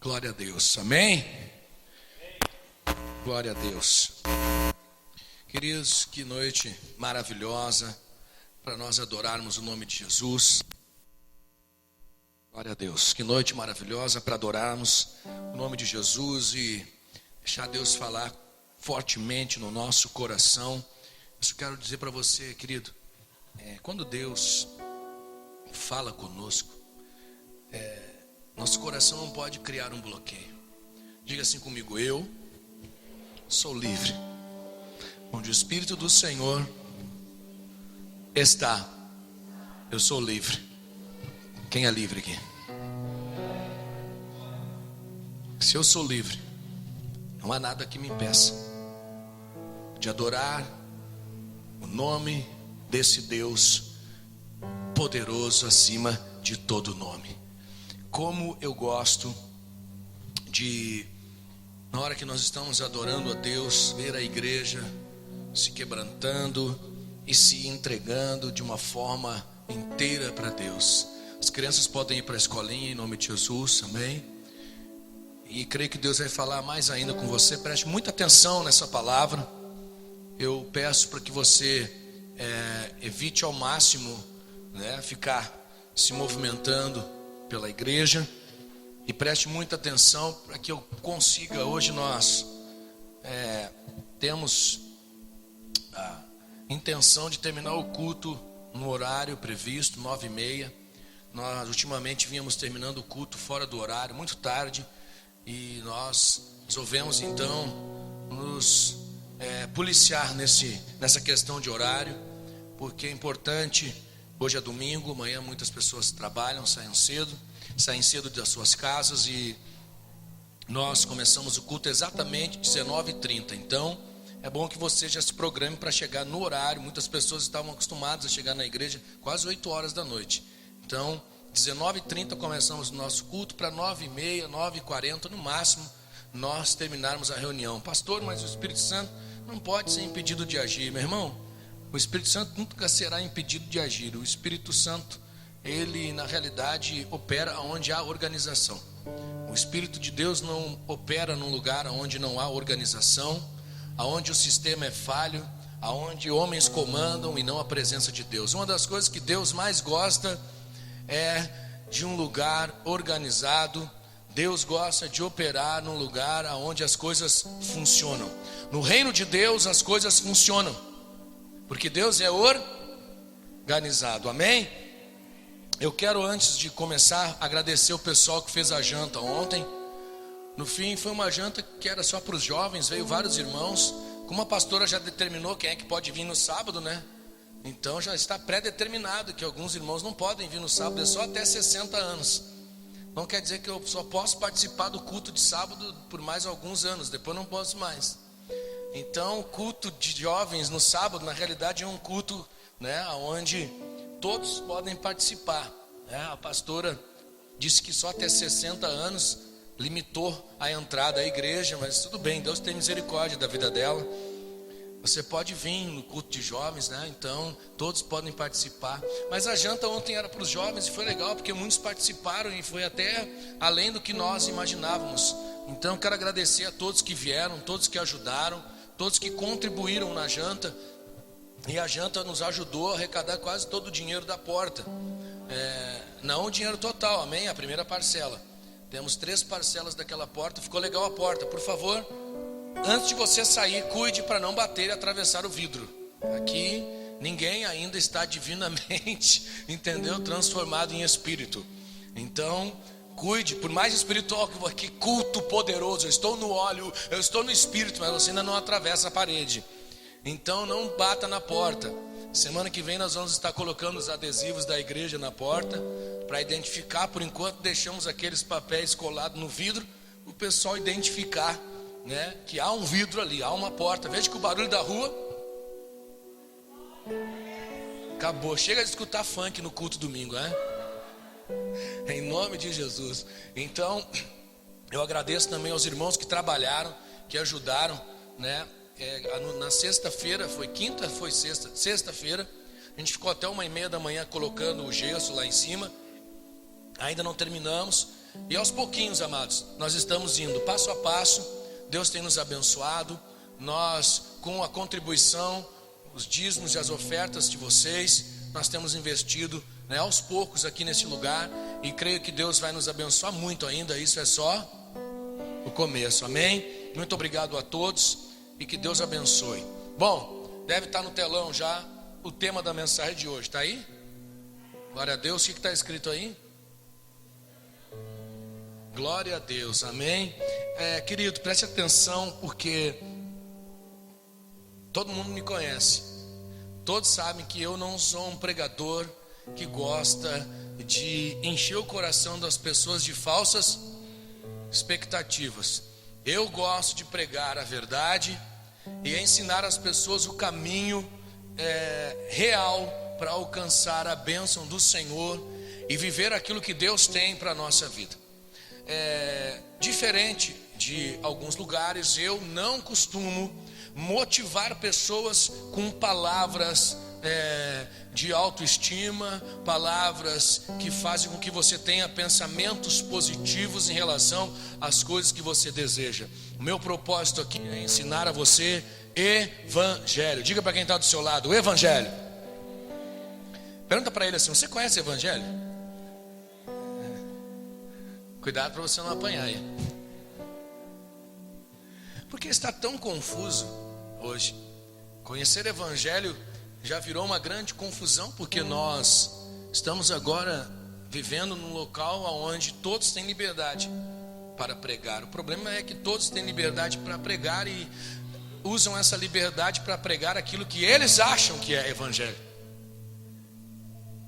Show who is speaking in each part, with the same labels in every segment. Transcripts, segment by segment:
Speaker 1: Glória a Deus, amém? Glória a Deus. Queridos, que noite maravilhosa para nós adorarmos o nome de Jesus. Glória a Deus, que noite maravilhosa para adorarmos o nome de Jesus e deixar Deus falar fortemente no nosso coração. Eu só quero dizer para você, querido, quando Deus fala conosco, nosso coração não pode criar um bloqueio. Diga assim comigo: eu sou livre. Onde o Espírito do Senhor está, eu sou livre. Quem é livre aqui? Se eu sou livre, não há nada que me impeça de adorar o nome desse Deus poderoso acima de todo nome. Como eu gosto de, na hora que nós estamos adorando a Deus, ver a igreja se quebrantando e se entregando de uma forma inteira para Deus. As crianças podem ir para a escolinha em nome de Jesus, amém? E creio que Deus vai falar mais ainda com você. Preste muita atenção nessa palavra. Eu peço para que você evite ao máximo, ficar se movimentando pela igreja, e preste muita atenção para que eu consiga. Hoje nós temos a intenção de terminar o culto no horário previsto, 9h30. Nós ultimamente vínhamos terminando o culto fora do horário, muito tarde, e nós resolvemos então nos policiar nessa questão de horário, porque é importante. Hoje é domingo, amanhã muitas pessoas trabalham, saem cedo das suas casas, e nós começamos o culto exatamente 19h30. Então é bom que você já se programe para chegar no horário. Muitas pessoas estavam acostumadas a chegar na igreja quase 8 horas da noite. Então 19h30 começamos o nosso culto, para 9h30, 9h40 no máximo nós terminarmos a reunião. Pastor, mas o Espírito Santo não pode ser impedido de agir. Meu irmão, o Espírito Santo nunca será impedido de agir. O Espírito Santo, ele na realidade opera onde há organização. O Espírito de Deus não opera num lugar onde não há organização, aonde o sistema é falho, aonde homens comandam e não a presença de Deus. Uma das coisas que Deus mais gosta é de um lugar organizado. Deus gosta de operar num lugar onde as coisas funcionam. No reino de Deus as coisas funcionam, porque Deus é organizado, amém? Eu quero, antes de começar, agradecer o pessoal que fez a janta ontem. No fim foi uma janta que era só para os jovens, veio vários irmãos. Como a pastora já determinou quem é que pode vir no sábado, então já está pré-determinado que alguns irmãos não podem vir no sábado, é só até 60 anos. Não quer dizer que eu só posso participar do culto de sábado por mais alguns anos, depois não posso mais. Então o culto de jovens no sábado, na realidade, é um culto onde todos podem participar. A pastora disse que só até 60 anos limitou a entrada à igreja, mas tudo bem, Deus tem misericórdia da vida dela. Você pode vir no culto de jovens, então todos podem participar. Mas a janta ontem era para os jovens e foi legal, porque muitos participaram e foi até além do que nós imaginávamos. Então quero agradecer a todos que vieram, todos que ajudaram, todos que contribuíram na janta. E a janta nos ajudou a arrecadar quase todo o dinheiro da porta. Não o dinheiro total, amém? A primeira parcela. Temos 3 parcelas daquela porta. Ficou legal a porta. Por favor, antes de você sair, cuide para não bater e atravessar o vidro. Aqui ninguém ainda está divinamente, entendeu? Transformado em espírito. Então cuide, por mais espiritual que culto poderoso. Eu estou no óleo, eu estou no espírito, mas você ainda não atravessa a parede. Então não bata na porta. Semana que vem nós vamos estar colocando os adesivos da igreja na porta, para identificar. Por enquanto deixamos aqueles papéis colados no vidro, o pessoal identificar, que há um vidro ali, há uma porta. Veja que o barulho da rua acabou. Chega de escutar funk no culto domingo, em nome de Jesus. Então eu agradeço também aos irmãos que trabalharam, que ajudaram, na sexta-feira, foi quinta, foi sexta-feira, a gente ficou até 1h30 da manhã colocando o gesso lá em cima. Ainda não terminamos, E aos pouquinhos, amados, nós estamos indo passo a passo. Deus tem nos abençoado. Nós, com a contribuição, os dízimos e as ofertas de vocês, nós temos investido, né, aos poucos aqui nesse lugar. E creio que Deus vai nos abençoar muito ainda. Isso é só o começo, amém? Muito obrigado a todos e que Deus abençoe. Bom, deve estar no telão já o tema da mensagem de hoje. Está aí? Glória a Deus. O que está escrito aí? Glória a Deus, amém? Querido, preste atenção, porque todo mundo me conhece. Todos sabem que eu não sou um pregador que gosta de encher o coração das pessoas de falsas expectativas. Eu gosto de pregar a verdade e ensinar as pessoas o caminho real para alcançar a bênção do Senhor e viver aquilo que Deus tem para a nossa vida. Diferente de alguns lugares, eu não costumo motivar pessoas com palavras de autoestima, palavras que fazem com que você tenha pensamentos positivos em relação às coisas que você deseja. O meu propósito aqui é ensinar a você evangelho. Diga para quem está do seu lado, o evangelho. Pergunta para ele assim: você conhece o evangelho? Cuidado para você não apanhar aí. Porque está tão confuso hoje. Conhecer o evangelho já virou uma grande confusão, porque nós estamos agora vivendo num local onde todos têm liberdade para pregar. O problema é que todos têm liberdade para pregar e usam essa liberdade para pregar aquilo que eles acham que é evangelho.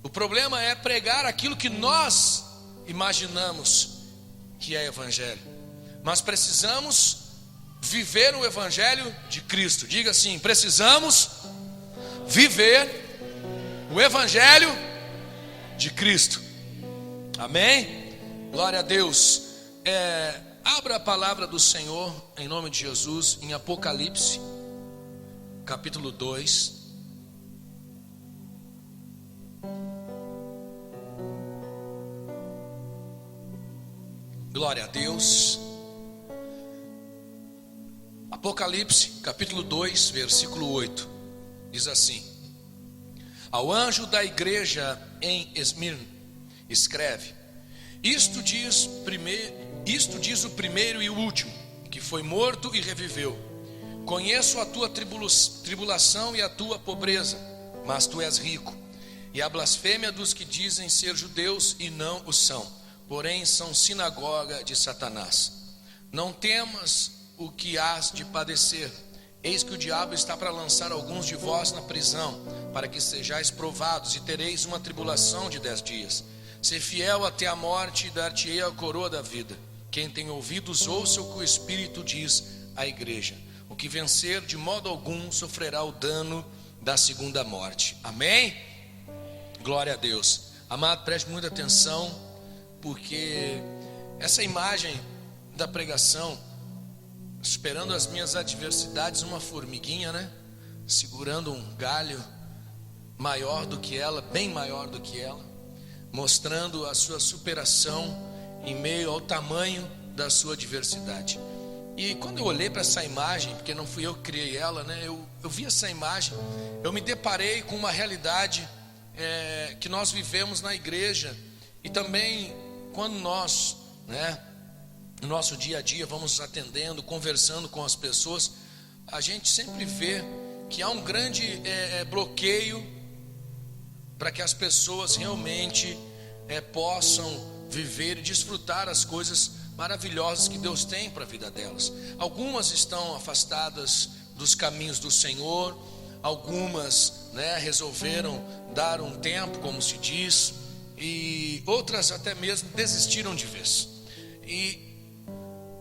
Speaker 1: O problema é pregar aquilo que nós imaginamos que é evangelho. Mas precisamos viver o evangelho de Cristo. Diga assim: precisamos viver o evangelho de Cristo. Amém? Glória a Deus. Abra a palavra do Senhor em nome de Jesus em Apocalipse capítulo 2. Glória a Deus. Apocalipse capítulo 2, versículo 8. Diz assim: ao anjo da igreja em Esmirna escreve: isto diz o primeiro e o último, que foi morto e reviveu. Conheço a tua tribulação e a tua pobreza, mas tu és rico, e a blasfêmia dos que dizem ser judeus e não o são, porém são sinagoga de Satanás. Não temas o que hás de padecer. Eis que o diabo está para lançar alguns de vós na prisão, para que sejais provados, e tereis uma tribulação de 10 dias. Ser fiel até a morte, e dar-te-ei a coroa da vida. Quem tem ouvidos, ouça o que o Espírito diz à igreja. O que vencer, de modo algum, sofrerá o dano da segunda morte. Amém? Glória a Deus. Amado, preste muita atenção, porque essa imagem da pregação, esperando as minhas adversidades, uma formiguinha, né? Segurando um galho maior do que ela, bem maior do que ela, mostrando a sua superação em meio ao tamanho da sua adversidade. E quando eu olhei para essa imagem, porque não fui eu que criei ela, né? Eu vi essa imagem, eu me deparei com uma realidade que nós vivemos na igreja, e também quando nós, né, no nosso dia a dia, vamos atendendo, conversando com as pessoas, a gente sempre vê que há um grande bloqueio para que as pessoas realmente possam viver e desfrutar as coisas maravilhosas que Deus tem para a vida delas. Algumas estão afastadas dos caminhos do Senhor, algumas, né, resolveram dar um tempo, como se diz, e outras até mesmo desistiram de vez. E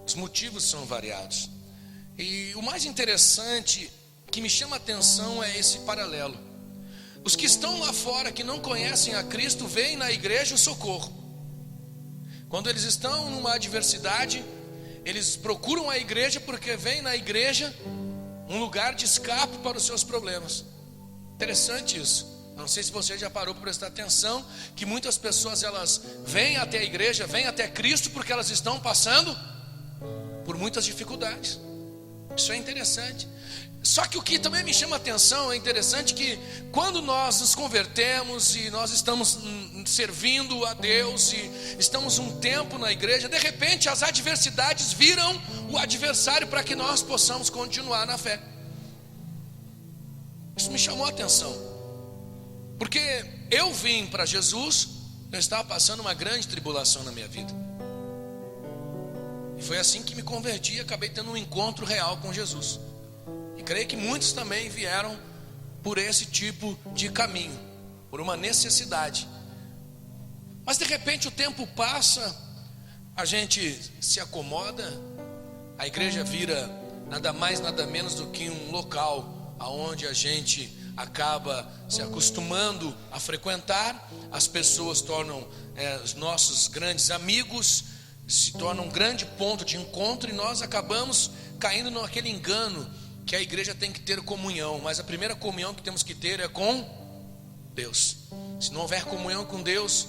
Speaker 1: os motivos são variados. E o mais interessante que me chama a atenção é esse paralelo. Os que estão lá fora, que não conhecem a Cristo, veem na igreja o socorro. Quando eles estão numa adversidade, eles procuram a igreja porque veem na igreja um lugar de escape para os seus problemas. Interessante isso. Não sei se você já parou para prestar atenção que muitas pessoas elas vêm até a igreja, vêm até Cristo porque elas estão passando por muitas dificuldades. Isso é interessante. Só que o que também me chama a atenção, é interessante que quando nós nos convertemos e nós estamos servindo a Deus e estamos um tempo na igreja, de repente as adversidades viram o adversário para que nós possamos continuar na fé. Isso me chamou a atenção, porque eu vim para Jesus, eu estava passando uma grande tribulação na minha vida, e foi assim que me converti e acabei tendo um encontro real com Jesus. E creio que muitos também vieram por esse tipo de caminho, por uma necessidade. Mas de repente o tempo passa, a gente se acomoda, a igreja vira nada mais, nada menos do que um local aonde a gente acaba se acostumando a frequentar. As pessoas tornam os nossos grandes amigos, se tornam um grande ponto de encontro, e nós acabamos caindo naquele engano que a igreja tem que ter comunhão, mas a primeira comunhão que temos que ter é com Deus. Se não houver comunhão com Deus,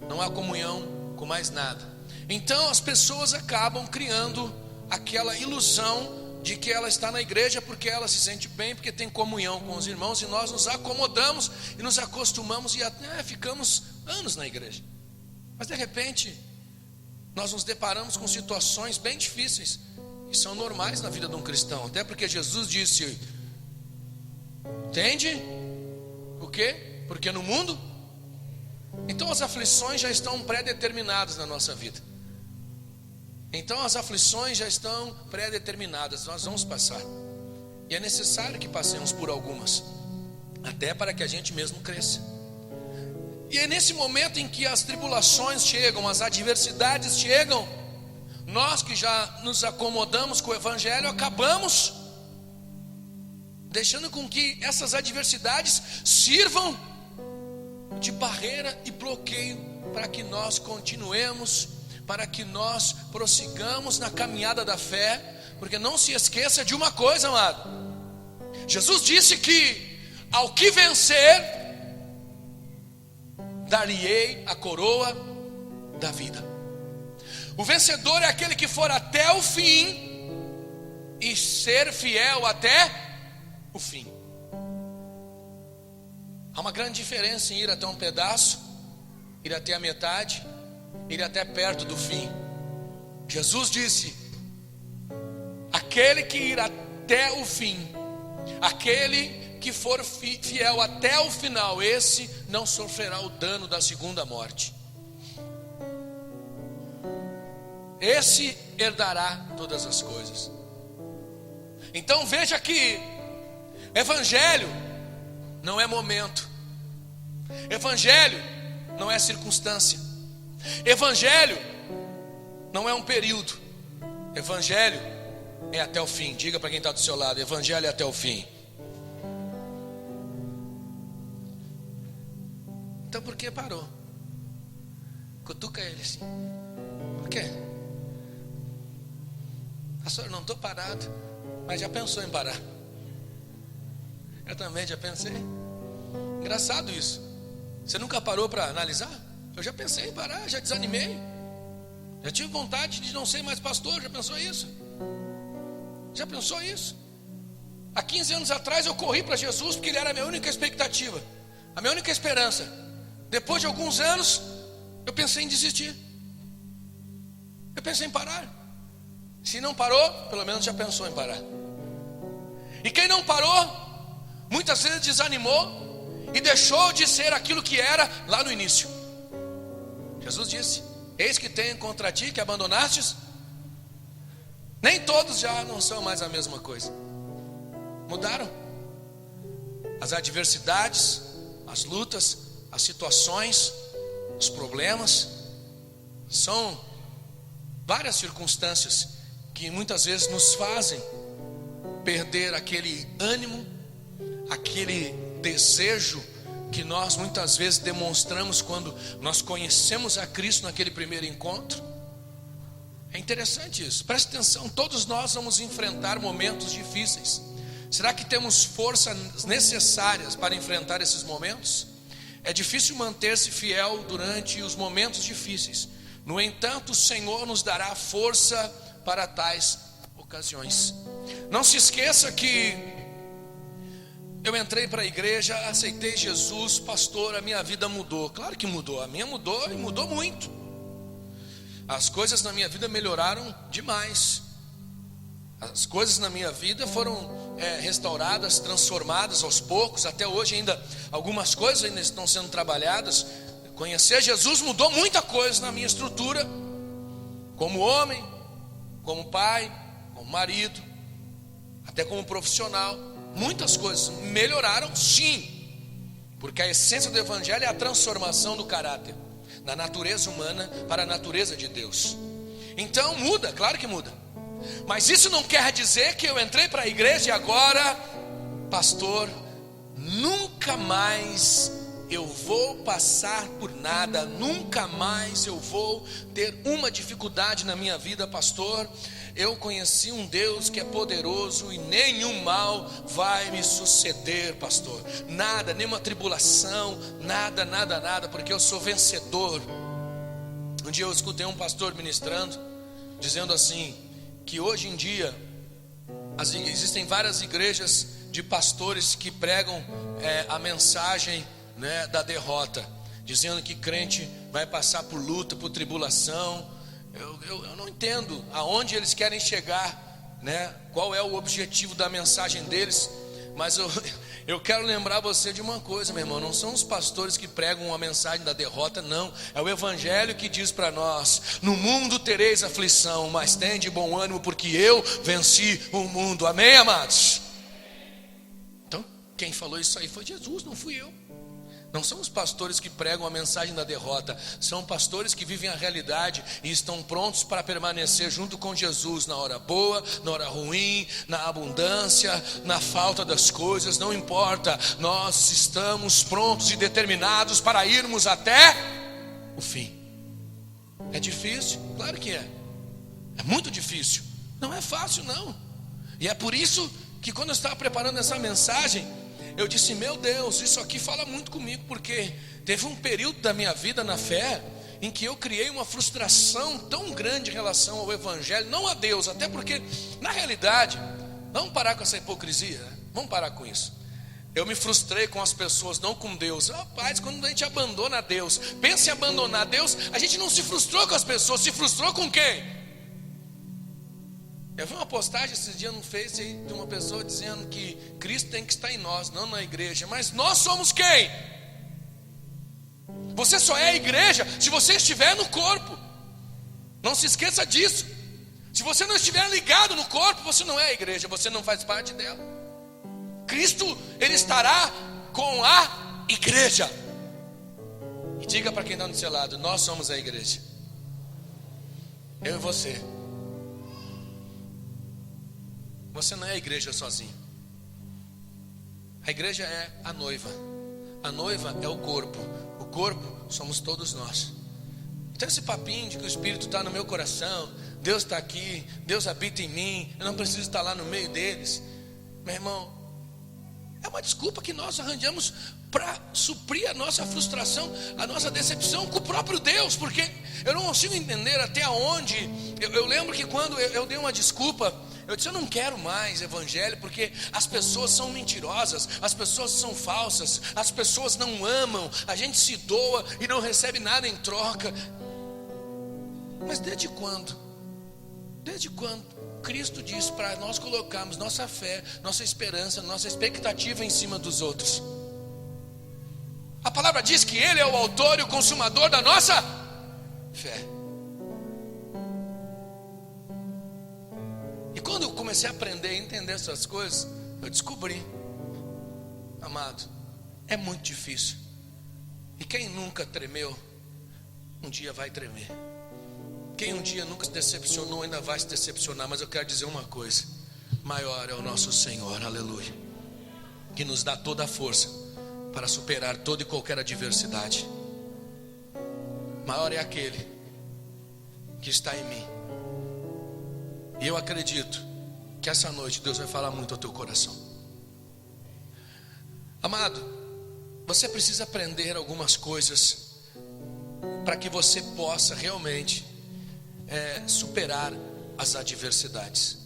Speaker 1: não há comunhão com mais nada. Então as pessoas acabam criando aquela ilusão de que ela está na igreja porque ela se sente bem, porque tem comunhão com os irmãos, e nós nos acomodamos e nos acostumamos e até ficamos anos na igreja. Mas de repente nós nos deparamos com situações bem difíceis, que são normais na vida de um cristão, até porque Jesus disse, entende? O quê? Porque no mundo, então as aflições já estão pré-determinadas na nossa vida. Então as aflições já estão pré-determinadas, nós vamos passar, e é necessário que passemos por algumas, até para que a gente mesmo cresça. E é nesse momento em que as tribulações chegam, as adversidades chegam, nós que já nos acomodamos com o evangelho, acabamos deixando com que essas adversidades sirvam de barreira e bloqueio para que nós continuemos, para que nós prossigamos na caminhada da fé. Porque não se esqueça de uma coisa, amado, Jesus disse que ao que vencer, dar-lhe-ei a coroa da vida. O vencedor é aquele que for até o fim e ser fiel até o fim. Há uma grande diferença em ir até um pedaço, ir até a metade, ir até perto do fim. Jesus disse: aquele que ir até o fim, aquele que for fiel até o final, esse não sofrerá o dano da segunda morte. Esse herdará todas as coisas. Então veja que evangelho não é momento, evangelho não é circunstância, evangelho não é um período, evangelho é até o fim. Diga para quem está do seu lado: evangelho é até o fim. Então por que parou? Cutuca ele assim. Por quê? Pastor, não estou parado, mas já pensou em parar? Eu também já pensei. Engraçado isso. Você nunca parou para analisar? Eu já pensei em parar, já desanimei, já tive vontade de não ser mais pastor. Já pensou isso? Já pensou isso? Há 15 anos atrás eu corri para Jesus porque Ele era a minha única expectativa, a minha única esperança. Depois de alguns anos eu pensei em desistir, eu pensei em parar. Se não parou, pelo menos já pensou em parar. E quem não parou, muitas vezes desanimou e deixou de ser aquilo que era lá no início. Jesus disse: eis que tenho contra ti que abandonastes. Nem todos já não são mais a mesma coisa, mudaram. As adversidades, as lutas, as situações, os problemas, são várias circunstâncias que muitas vezes nos fazem perder aquele ânimo, aquele desejo que nós muitas vezes demonstramos quando nós conhecemos a Cristo naquele primeiro encontro. É interessante isso, preste atenção. Todos nós vamos enfrentar momentos difíceis. Será que temos forças necessárias para enfrentar esses momentos? É difícil manter-se fiel durante os momentos difíceis. No entanto, o Senhor nos dará força para tais ocasiões. Não se esqueça que eu entrei para a igreja, aceitei Jesus, pastor, a minha vida mudou. Claro que mudou, a minha mudou e mudou muito. As coisas na minha vida melhoraram demais. As coisas na minha vida foram restauradas, transformadas aos poucos. Até hoje ainda algumas coisas ainda estão sendo trabalhadas. Conhecer Jesus mudou muita coisa na minha estrutura, como homem, como pai, como marido, até como profissional. Muitas coisas melhoraram, sim, porque a essência do evangelho é a transformação do caráter, da natureza humana para a natureza de Deus. Então muda, claro que muda. Mas isso não quer dizer que eu entrei para a igreja e agora, pastor, nunca mais eu vou passar por nada, nunca mais eu vou ter uma dificuldade na minha vida, pastor. Eu conheci um Deus que é poderoso e nenhum mal vai me suceder, pastor. Nada, nenhuma tribulação, nada, porque eu sou vencedor. Um dia eu escutei um pastor ministrando, dizendo assim, que hoje em dia existem várias igrejas de pastores que pregam a mensagem, né, da derrota, dizendo que crente vai passar por luta, por tribulação. Eu não entendo aonde eles querem chegar, né? Qual é o objetivo da mensagem deles. Mas eu quero lembrar você de uma coisa, meu irmão. Não são os pastores que pregam a mensagem da derrota, não. É o evangelho que diz para nós: no mundo tereis aflição, mas tende bom ânimo, porque eu venci o mundo. Amém, amados? Então, quem falou isso aí foi Jesus, não fui eu. Não são os pastores que pregam a mensagem da derrota. São pastores que vivem a realidade e estão prontos para permanecer junto com Jesus na hora boa, na hora ruim, na abundância, na falta das coisas. Não importa, nós estamos prontos e determinados para irmos até o fim. É difícil? Claro que é. É muito difícil. Não é fácil, não. E é por isso que quando eu estava preparando essa mensagem, eu disse, meu Deus, isso aqui fala muito comigo, porque teve um período da minha vida na fé em que eu criei uma frustração tão grande em relação ao evangelho, não a Deus, até porque na realidade, vamos parar com essa hipocrisia, né? Vamos parar com isso. Eu me frustrei com as pessoas, não com Deus. Rapaz, quando a gente abandona Deus, pensa em abandonar Deus, a gente não se frustrou com as pessoas, se frustrou com quem? Eu vi uma postagem esses dias no Face aí, de uma pessoa dizendo que Cristo tem que estar em nós, não na igreja. Mas nós somos quem? Você só é a igreja se você estiver no corpo. Não se esqueça disso. Se você não estiver ligado no corpo, você não é a igreja, você não faz parte dela. Cristo, Ele estará com a igreja. E diga para quem está do seu lado, nós somos a igreja. Eu e você. Você não é a igreja sozinho. A igreja é a noiva. A noiva é o corpo. O corpo somos todos nós. Então esse papinho de que o Espírito está no meu coração, Deus está aqui, Deus habita em mim, eu não preciso estar lá no meio deles. Meu irmão, é uma desculpa que nós arranjamos para suprir a nossa frustração, a nossa decepção com o próprio Deus. Porque eu não consigo entender até onde. Eu lembro que quando eu dei uma desculpa, eu disse, eu não quero mais evangelho, porque as pessoas são mentirosas, as pessoas são falsas, as pessoas não amam, a gente se doa e não recebe nada em troca. Mas desde quando? Desde quando Cristo disse para nós colocarmos nossa fé, nossa esperança, nossa expectativa em cima dos outros? A palavra diz que Ele é o autor e o consumador da nossa fé. E quando eu comecei a aprender a entender essas coisas, eu descobri, amado, é muito difícil. E quem nunca tremeu, um dia vai tremer. Quem um dia nunca se decepcionou, ainda vai se decepcionar. Mas eu quero dizer uma coisa: maior é o nosso Senhor, aleluia, que nos dá toda a força para superar toda e qualquer adversidade. Maior é aquele que está em mim. E eu acredito que essa noite Deus vai falar muito ao teu coração. Amado, você precisa aprender algumas coisas para que você possa realmente superar as adversidades,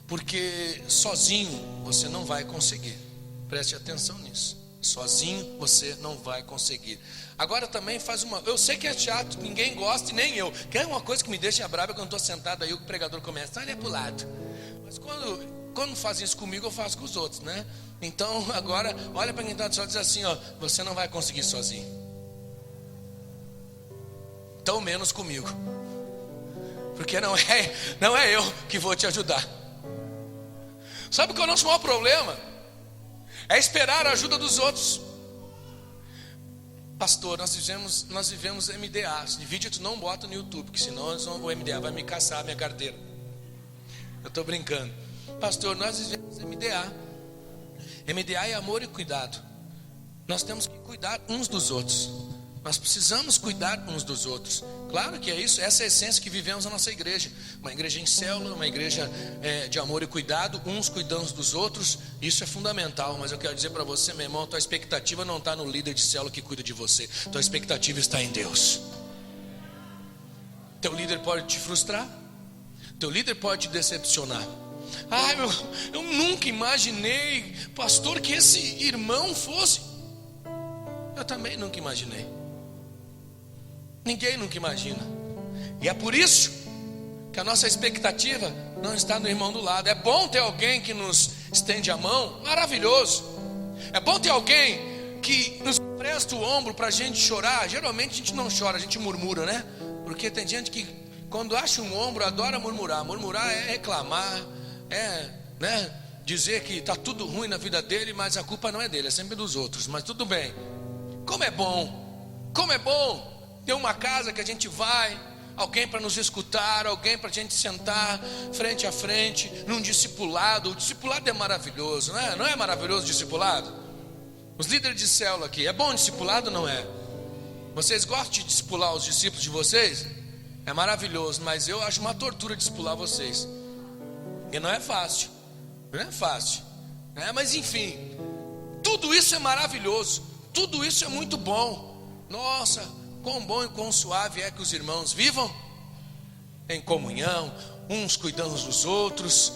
Speaker 1: porque sozinho você não vai conseguir. Preste atenção nisso. Sozinho você não vai conseguir. Agora também eu sei que é chato, ninguém gosta e nem eu. Que é uma coisa que me deixa brava quando estou sentado aí, o pregador começa, olha para o lado. Mas quando fazem isso comigo, eu faço com os outros, né? Então agora, olha para quem está do seu lado e diz assim, ó, você não vai conseguir sozinho. Tão menos comigo. Porque não é eu que vou te ajudar. Sabe qual é o nosso maior problema? É esperar a ajuda dos outros. Pastor, nós vivemos MDA. Se vídeo tu não bota no YouTube, porque senão o MDA vai me caçar a minha carteira. Eu estou brincando. Pastor, nós vivemos MDA. MDA é amor e cuidado. Nós temos que cuidar uns dos outros. Nós precisamos cuidar uns dos outros. Claro que é isso, essa é a essência que vivemos na nossa igreja. Uma igreja em célula, uma igreja de amor e cuidado, uns cuidando dos outros. Isso é fundamental, mas eu quero dizer para você, meu irmão, tua expectativa não está no líder de célula que cuida de você. Tua expectativa está em Deus. Teu líder pode te frustrar, teu líder pode te decepcionar. Eu nunca imaginei, pastor, que esse irmão fosse. Eu também nunca imaginei. Ninguém nunca imagina. E é por isso que a nossa expectativa não está no irmão do lado. É bom ter alguém que nos estende a mão, maravilhoso. É bom ter alguém que nos presta o ombro para a gente chorar. Geralmente a gente não chora, a gente murmura, né? Porque tem gente que quando acha um ombro adora murmurar. Murmurar é reclamar, dizer que está tudo ruim na vida dele, mas a culpa não é dele, é sempre dos outros. Mas tudo bem. Como é bom ter uma casa que a gente vai, alguém para nos escutar, alguém para a gente sentar frente a frente, num discipulado. O discipulado é maravilhoso, não é? Não é maravilhoso o discipulado? Os líderes de célula aqui, é bom o discipulado, não é? Vocês gostam de discipular os discípulos de vocês? É maravilhoso, mas eu acho uma tortura discipular vocês. E não é fácil, mas enfim, tudo isso é maravilhoso. Tudo isso é muito bom. Nossa, quão bom e quão suave é que os irmãos vivam em comunhão, uns cuidando dos outros.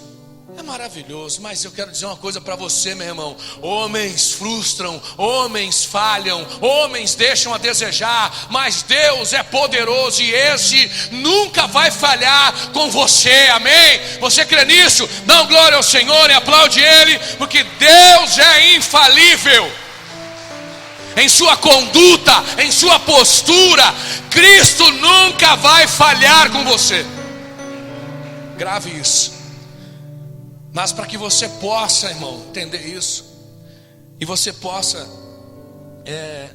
Speaker 1: É maravilhoso, mas eu quero dizer uma coisa para você, meu irmão. Homens frustram, homens falham, homens deixam a desejar, mas Deus é poderoso e esse nunca vai falhar com você, amém? Você crê nisso? Dá glória ao Senhor e aplaude Ele, porque Deus é infalível em sua conduta, em sua postura. Cristo nunca vai falhar com você. Grave isso. Mas para que você possa, irmão, entender isso, e você possa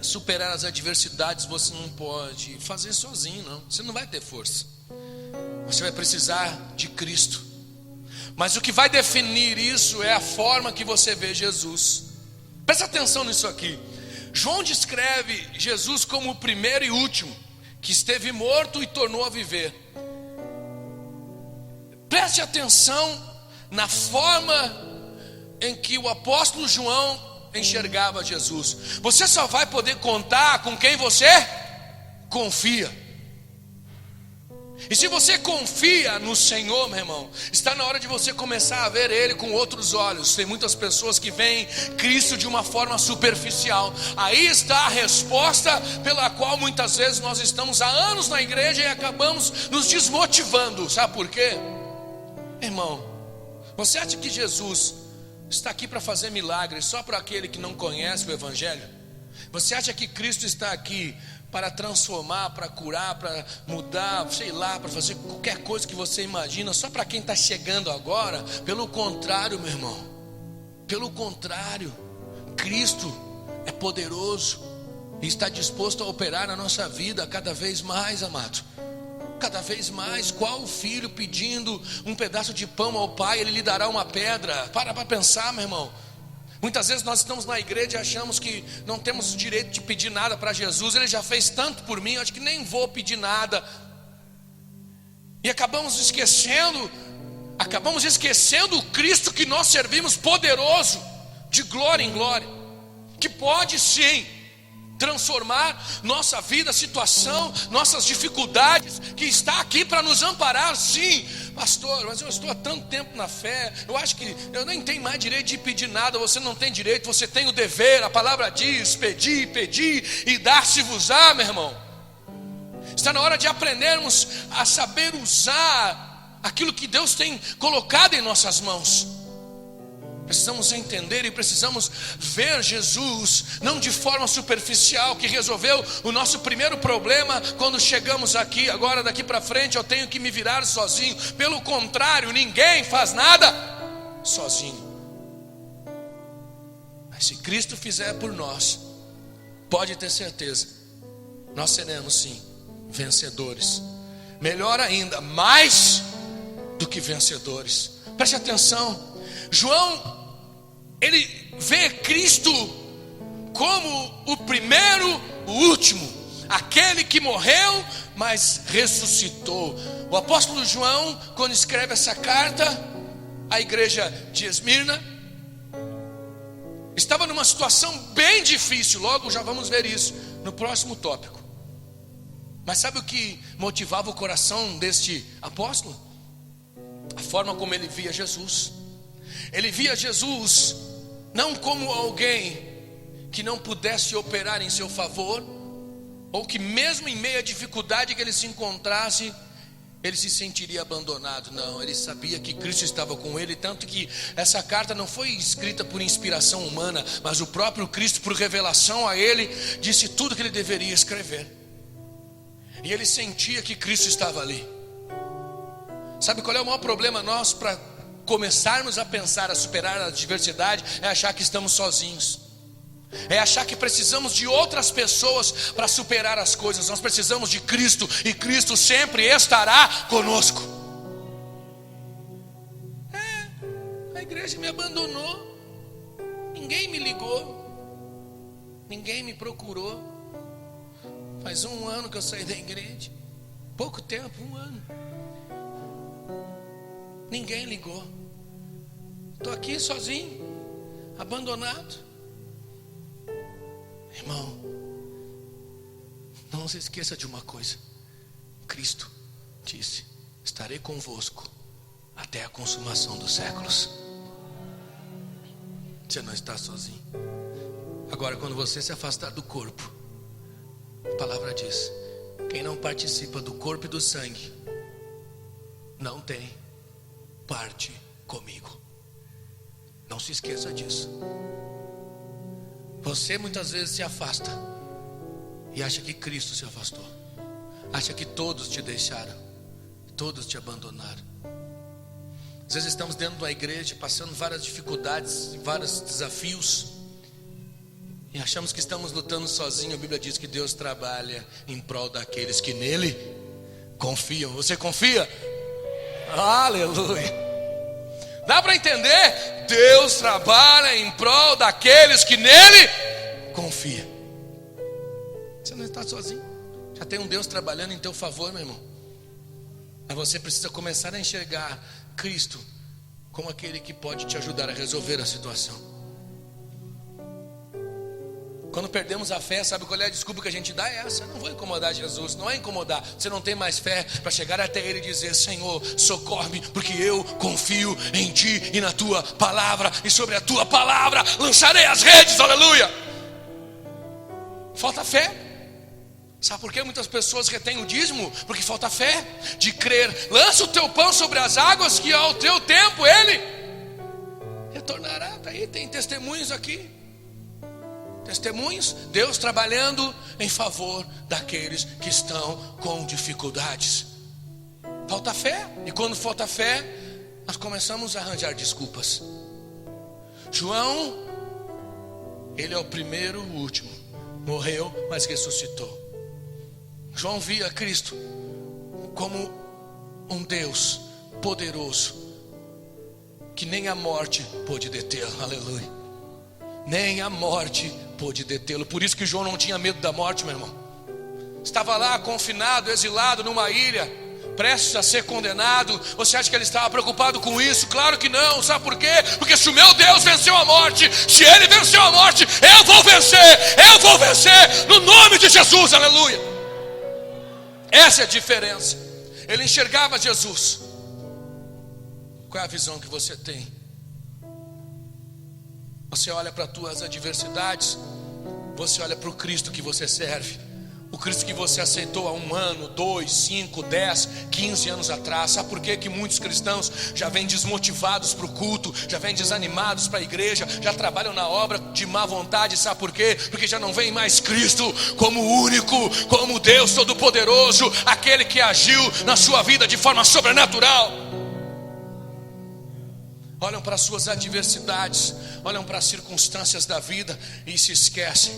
Speaker 1: superar as adversidades, você não pode fazer sozinho, não. Você não vai ter força. Você vai precisar de Cristo. Mas o que vai definir isso é a forma que você vê Jesus. Presta atenção nisso aqui. João descreve Jesus como o primeiro e último, que esteve morto e tornou a viver. Preste atenção na forma em que o apóstolo João enxergava Jesus. Você só vai poder contar com quem você confia. E se você confia no Senhor, meu irmão, está na hora de você começar a ver Ele com outros olhos. Tem muitas pessoas que veem Cristo de uma forma superficial. Aí está a resposta pela qual muitas vezes nós estamos há anos na igreja e acabamos nos desmotivando. Sabe por quê? Irmão, você acha que Jesus está aqui para fazer milagres só para aquele que não conhece o Evangelho? Você acha que Cristo está aqui para transformar, para curar, para mudar, sei lá, para fazer qualquer coisa que você imagina só para quem está chegando agora? Pelo contrário, meu irmão, pelo contrário, Cristo é poderoso e está disposto a operar na nossa vida cada vez mais, amado. Cada vez mais. Qual filho pedindo um pedaço de pão ao pai, ele lhe dará uma pedra? Para pensar, meu irmão. Muitas vezes nós estamos na igreja e achamos que não temos o direito de pedir nada para Jesus. Ele já fez tanto por mim, eu acho que nem vou pedir nada. E acabamos esquecendo o Cristo que nós servimos, poderoso, de glória em glória, que pode sim transformar nossa vida, situação, nossas dificuldades, que está aqui para nos amparar. Sim, pastor, mas eu estou há tanto tempo na fé, eu acho que eu nem tenho mais direito de pedir nada. Você não tem direito, você tem o dever. A palavra diz: pedi e dar-se-vos-á, meu irmão. Está na hora de aprendermos a saber usar aquilo que Deus tem colocado em nossas mãos. Precisamos entender e precisamos ver Jesus, não de forma superficial, que resolveu o nosso primeiro problema quando chegamos aqui. Agora daqui para frente eu tenho que me virar sozinho. Pelo contrário, ninguém faz nada sozinho. Mas se Cristo fizer por nós, pode ter certeza, nós seremos sim vencedores. Melhor ainda, mais do que vencedores. Preste atenção, João, ele vê Cristo como o primeiro, o último, aquele que morreu, mas ressuscitou. O apóstolo João, quando escreve essa carta à igreja de Esmirna, estava numa situação bem difícil. Logo já vamos ver isso no próximo tópico. Mas sabe o que motivava o coração deste apóstolo? A forma como ele via Jesus. Ele via Jesus não como alguém que não pudesse operar em seu favor, ou que mesmo em meio à dificuldade que ele se encontrasse, ele se sentiria abandonado. Não, ele sabia que Cristo estava com ele. Tanto que essa carta não foi escrita por inspiração humana, mas o próprio Cristo, por revelação a ele, disse tudo que ele deveria escrever. E ele sentia que Cristo estava ali. Sabe qual é o maior problema nosso para começarmos a pensar, a superar a adversidade? É achar que estamos sozinhos, é achar que precisamos de outras pessoas para superar as coisas. Nós precisamos de Cristo, e Cristo sempre estará conosco. A igreja me abandonou, ninguém me ligou, ninguém me procurou. Faz 1 ano que eu saí da igreja, pouco tempo, 1 ano. Ninguém ligou. Estou aqui sozinho, abandonado. Irmão, não se esqueça de uma coisa. Cristo disse: estarei convosco até a consumação dos séculos. Você não está sozinho. Agora, quando você se afastar do corpo, a palavra diz: quem não participa do corpo e do sangue não tem parte comigo. Não se esqueça disso. Você muitas vezes se afasta e acha que Cristo se afastou, acha que todos te deixaram, todos te abandonaram. Às vezes estamos dentro da igreja passando várias dificuldades, vários desafios, e achamos que estamos lutando sozinhos. A Bíblia diz que Deus trabalha em prol daqueles que nele confiam. Você confia? Aleluia. Dá para entender? Deus trabalha em prol daqueles que nele confiam. Você não está sozinho. Já tem um Deus trabalhando em teu favor, meu irmão. Mas você precisa começar a enxergar Cristo como aquele que pode te ajudar a resolver a situação. Quando perdemos a fé, sabe qual é a desculpa que a gente dá? É essa: não vou incomodar Jesus. Não é incomodar, você não tem mais fé para chegar até Ele e dizer: Senhor, socorre-me, porque eu confio em Ti e na Tua palavra, e sobre a Tua palavra lançarei as redes. Aleluia. Falta fé. Sabe por que muitas pessoas retêm o dízimo? Porque falta fé de crer. Lança o teu pão sobre as águas, que ao teu tempo Ele retornará. Tá aí, tem testemunhos aqui. Testemunhos, Deus trabalhando em favor daqueles que estão com dificuldades. Falta fé, e quando falta fé, nós começamos a arranjar desculpas. João, ele é o primeiro, o último. Morreu, mas ressuscitou. João via Cristo como um Deus poderoso, que nem a morte pôde detê-lo. Aleluia. Nem a morte pôde detê-lo. Por isso que João não tinha medo da morte, meu irmão. Estava lá confinado, exilado numa ilha, prestes a ser condenado. Você acha que ele estava preocupado com isso? Claro que não. Sabe por quê? Porque se o meu Deus venceu a morte, se ele venceu a morte, eu vou vencer no nome de Jesus, aleluia. Essa é a diferença. Ele enxergava Jesus. Qual é a visão que você tem? Você olha para as tuas adversidades, você olha para o Cristo que você serve, o Cristo que você aceitou há 1 ano, 2, 5, 10, 15 anos atrás. Sabe por quê que muitos cristãos já vêm desmotivados para o culto, já vêm desanimados para a igreja, já trabalham na obra de má vontade? Sabe por quê? Porque já não vem mais Cristo como único, como Deus Todo-Poderoso, aquele que agiu na sua vida de forma sobrenatural. Olham para as suas adversidades, olham para as circunstâncias da vida e se esquecem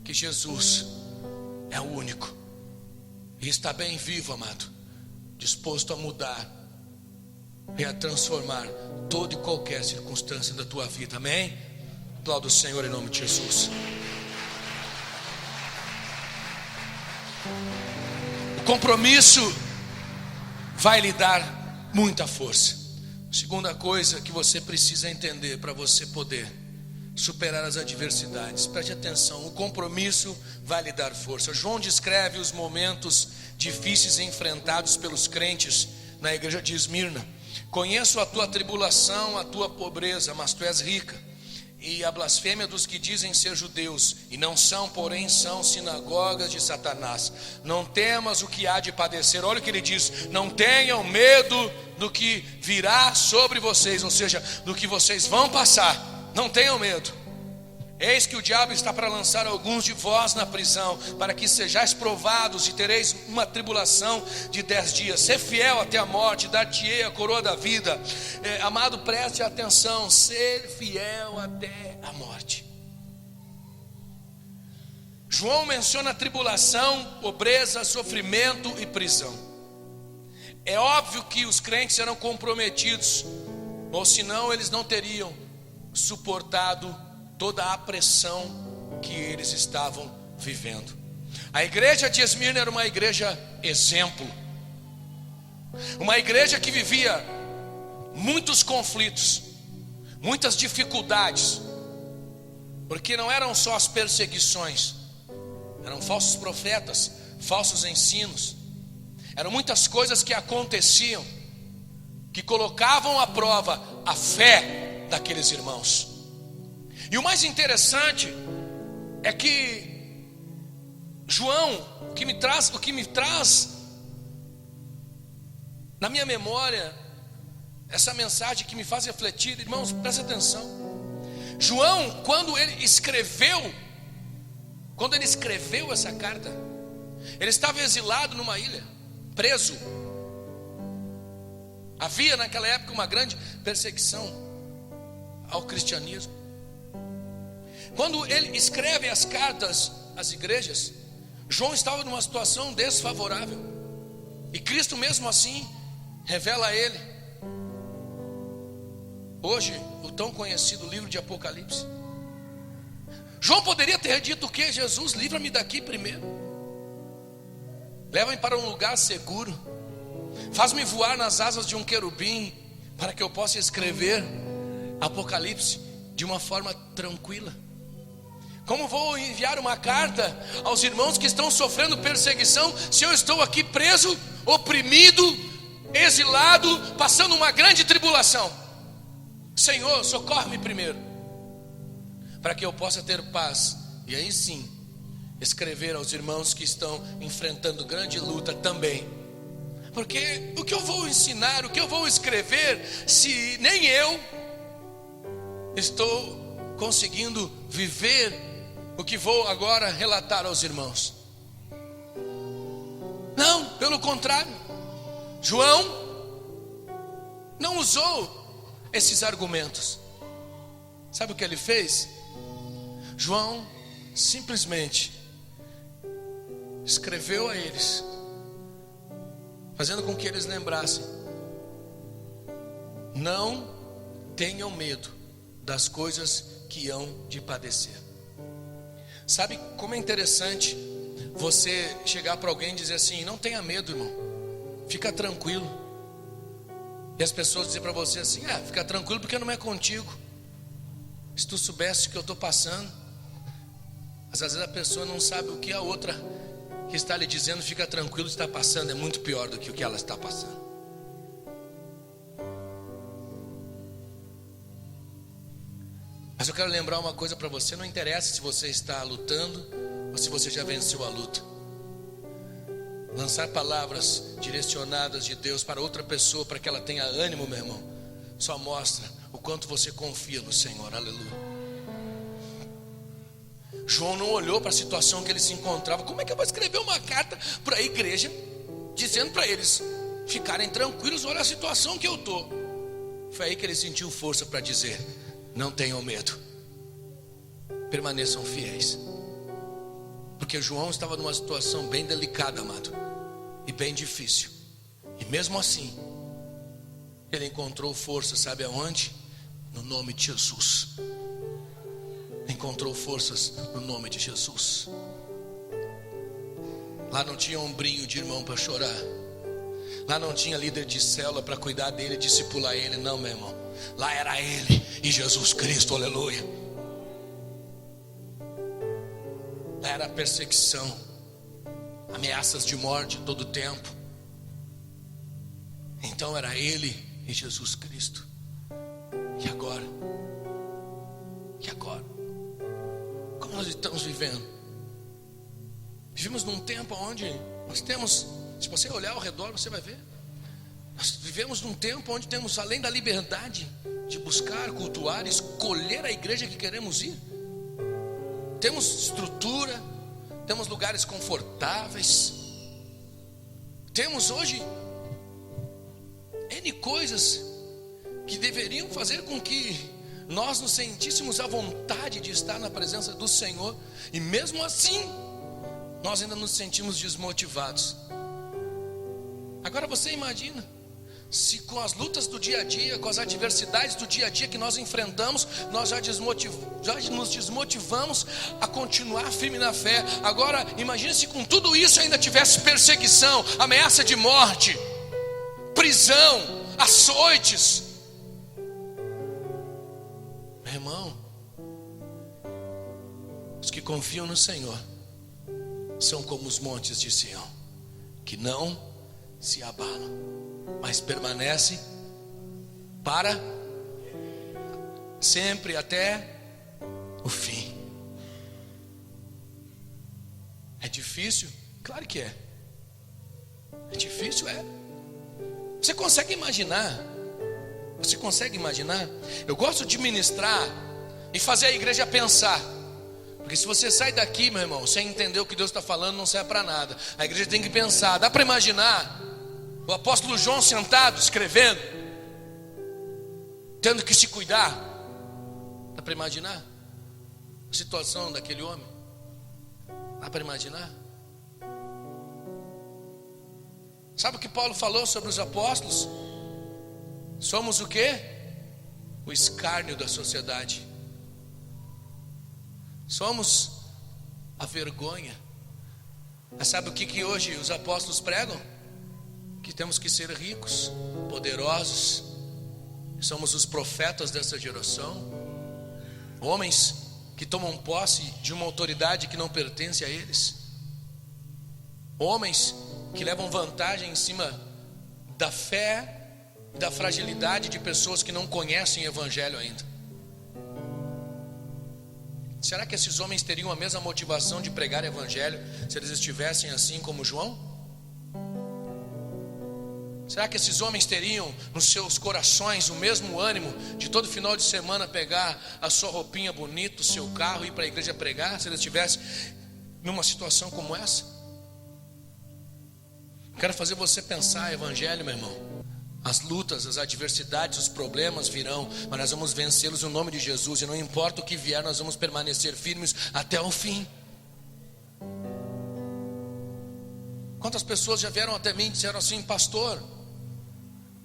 Speaker 1: que Jesus é o único e está bem vivo, amado, disposto a mudar e a transformar toda e qualquer circunstância da tua vida. Amém? Aplauda o Senhor em nome de Jesus. O compromisso vai lhe dar muita força. Segunda coisa que você precisa entender para você poder superar as adversidades, preste atenção: o compromisso vai lhe dar força. João descreve os momentos difíceis enfrentados pelos crentes na igreja de Esmirna. Conheço a tua tribulação, a tua pobreza, mas tu és rica, e a blasfêmia dos que dizem ser judeus e não são, porém são sinagogas de Satanás. Não temas o que há de padecer. Olha o que ele diz: não tenham medo do que virá sobre vocês, ou seja, do que vocês vão passar. Não tenham medo. Eis que o diabo está para lançar alguns de vós na prisão, para que sejais provados e tereis uma tribulação de 10 dias. Ser fiel até a morte, dar-te-ei a coroa da vida. Amado, preste atenção: ser fiel até a morte. João menciona tribulação, pobreza, sofrimento e prisão. É óbvio que os crentes eram comprometidos, ou senão eles não teriam suportado toda a pressão que eles estavam vivendo. A igreja de Esmirna era uma igreja exemplo, uma igreja que vivia muitos conflitos, muitas dificuldades, porque não eram só as perseguições, eram falsos profetas, falsos ensinos, eram muitas coisas que aconteciam, que colocavam à prova a fé daqueles irmãos. E o mais interessante é que João, o que me traz na minha memória essa mensagem que me faz refletir, irmãos, presta atenção. João, quando ele escreveu essa carta, ele estava exilado numa ilha, preso. Havia naquela época uma grande perseguição ao cristianismo. Quando ele escreve as cartas às igrejas, João estava numa situação desfavorável, e Cristo mesmo assim revela a ele hoje o tão conhecido livro de Apocalipse. João poderia ter dito o que? Jesus, livra-me daqui primeiro, leva-me para um lugar seguro, faz-me voar nas asas de um querubim, para que eu possa escrever Apocalipse de uma forma tranquila. Como vou enviar uma carta aos irmãos que estão sofrendo perseguição, se eu estou aqui preso, oprimido, exilado, passando uma grande tribulação? Senhor, socorre-me primeiro, para que eu possa ter paz, e aí sim escrever aos irmãos que estão enfrentando grande luta também. Porque o que eu vou ensinar, o que eu vou escrever, se nem eu estou conseguindo viver o que vou agora relatar aos irmãos? Não, pelo contrário, João não usou esses argumentos. Sabe o que ele fez? João simplesmente escreveu a eles, fazendo com que eles lembrassem: não tenham medo das coisas que hão de padecer. Sabe como é interessante você chegar para alguém e dizer assim: não tenha medo, irmão, fica tranquilo. E as pessoas dizem para você assim: fica tranquilo porque não é contigo. Se tu soubesse o que eu estou passando. Mas às vezes a pessoa não sabe o que a outra que está lhe dizendo fica tranquilo está passando é muito pior do que o que ela está passando. Mas eu quero lembrar uma coisa para você: não interessa se você está lutando ou se você já venceu a luta. Lançar palavras direcionadas de Deus para outra pessoa, para que ela tenha ânimo, meu irmão, só mostra o quanto você confia no Senhor. Aleluia. João não olhou para a situação que ele se encontrava. Como é que eu vou escrever uma carta para a igreja dizendo para eles ficarem tranquilos? Olha a situação que eu estou. Foi aí que ele sentiu força para dizer: não tenham medo, permaneçam fiéis. Porque João estava numa situação bem delicada, amado, e bem difícil. E mesmo assim ele encontrou força, sabe aonde? No nome de Jesus. Encontrou forças no nome de Jesus. Lá não tinha ombrinho de irmão para chorar. Lá não tinha líder de célula para cuidar dele, discipular ele. Não, meu irmão, lá era ele e Jesus Cristo, aleluia. Lá era perseguição, ameaças de morte todo o tempo. Então era ele e Jesus Cristo. E agora? E agora? Como nós estamos vivendo? Vivemos num tempo onde nós temos, se você olhar ao redor, você vai ver, nós vivemos num tempo onde temos, além da liberdade de buscar, cultuar, escolher a igreja que queremos ir, temos estrutura, temos lugares confortáveis, temos hoje N coisas que deveriam fazer com que nós nos sentíssemos à vontade de estar na presença do Senhor, e mesmo assim nós ainda nos sentimos desmotivados. Agora você imagina se com as lutas do dia a dia, com as adversidades do dia a dia que nós enfrentamos, nós já nos desmotivamos a continuar firme na fé. Agora imagine se com tudo isso ainda tivesse perseguição, ameaça de morte, prisão, açoites. Meu irmão, os que confiam no Senhor são como os montes de Sião, que não se abalam, mas permanecem para sempre até o fim. É difícil? Claro que é. É difícil, é. Você consegue imaginar? Você consegue imaginar? Eu gosto de ministrar e fazer a igreja pensar. Porque se você sai daqui, meu irmão, sem entender o que Deus está falando, não serve para nada. A igreja tem que pensar. Dá para imaginar o apóstolo João sentado, escrevendo, tendo que se cuidar? Dá para imaginar a situação daquele homem? Dá para imaginar? Sabe o que Paulo falou sobre os apóstolos? Somos o quê? O escárnio da sociedade. Somos a vergonha. Mas sabe o que hoje os apóstolos pregam? Que temos que ser ricos, poderosos. Somos os profetas dessa geração. Homens que tomam posse de uma autoridade que não pertence a eles. Homens que levam vantagem em cima da fé e da fragilidade de pessoas que não conhecem o evangelho ainda. Será que esses homens teriam a mesma motivação de pregar o evangelho se eles estivessem assim como João? Será que esses homens teriam nos seus corações o mesmo ânimo de todo final de semana pegar a sua roupinha bonita, o seu carro e ir para a igreja pregar, se eles estivessem numa situação como essa? Quero fazer você pensar, evangelho, meu irmão. As lutas, as adversidades, os problemas virão, mas nós vamos vencê-los no nome de Jesus. E não importa o que vier, nós vamos permanecer firmes até o fim. Quantas pessoas já vieram até mim e disseram assim: pastor,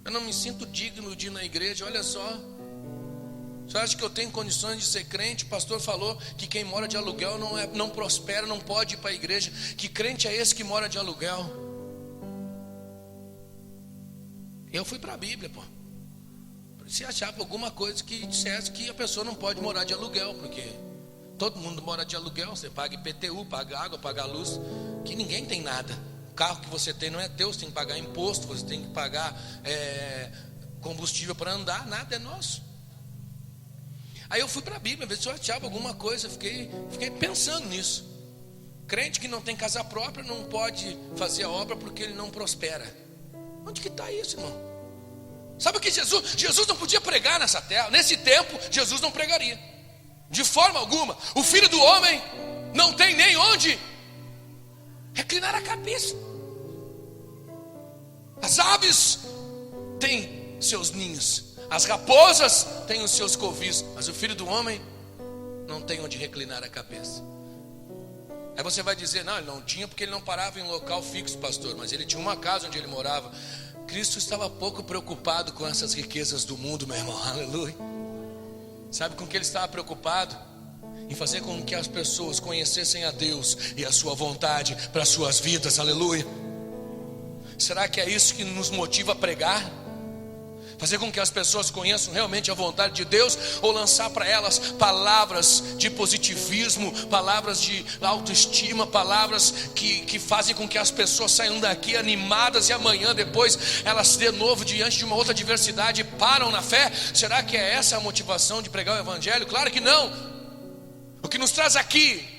Speaker 1: eu não me sinto digno de ir na igreja. Olha só, Você acha que eu tenho condições de ser crente? O pastor falou que quem mora de aluguel não prospera, não pode ir para a igreja. Que crente é esse que mora de aluguel? Eu fui para a Bíblia, pô. Se achava alguma coisa que dissesse que a pessoa não pode morar de aluguel, porque todo mundo mora de aluguel. Você paga IPTU, paga água, paga luz, que ninguém tem nada. O carro que você tem não é teu, você tem que pagar imposto, você tem que pagar combustível para andar, nada é nosso. Aí eu fui para a Bíblia, ver se eu achava alguma coisa. Fiquei pensando nisso. Crente que não tem casa própria não pode fazer a obra porque ele não prospera. Onde que está isso, irmão? Sabe o que Jesus não podia pregar nessa terra. Nesse tempo, Jesus não pregaria de forma alguma. O Filho do Homem não tem nem onde reclinar a cabeça. As aves têm seus ninhos, as raposas têm os seus covis, mas o Filho do Homem não tem onde reclinar a cabeça. Aí você vai dizer, não, ele não tinha porque ele não parava em local fixo, pastor, mas ele tinha uma casa onde ele morava. Cristo estava pouco preocupado com essas riquezas do mundo, meu irmão, aleluia. Sabe com que ele estava preocupado? Em fazer com que as pessoas conhecessem a Deus e a sua vontade para as suas vidas, aleluia. Será que é isso que nos motiva a pregar? Fazer com que as pessoas conheçam realmente a vontade de Deus, ou lançar para elas palavras de positivismo, palavras de autoestima, palavras que fazem com que as pessoas saiam daqui animadas e amanhã depois elas de novo diante de uma outra adversidade param na fé? Será que é essa a motivação de pregar o Evangelho? Claro que não. O que nos traz aqui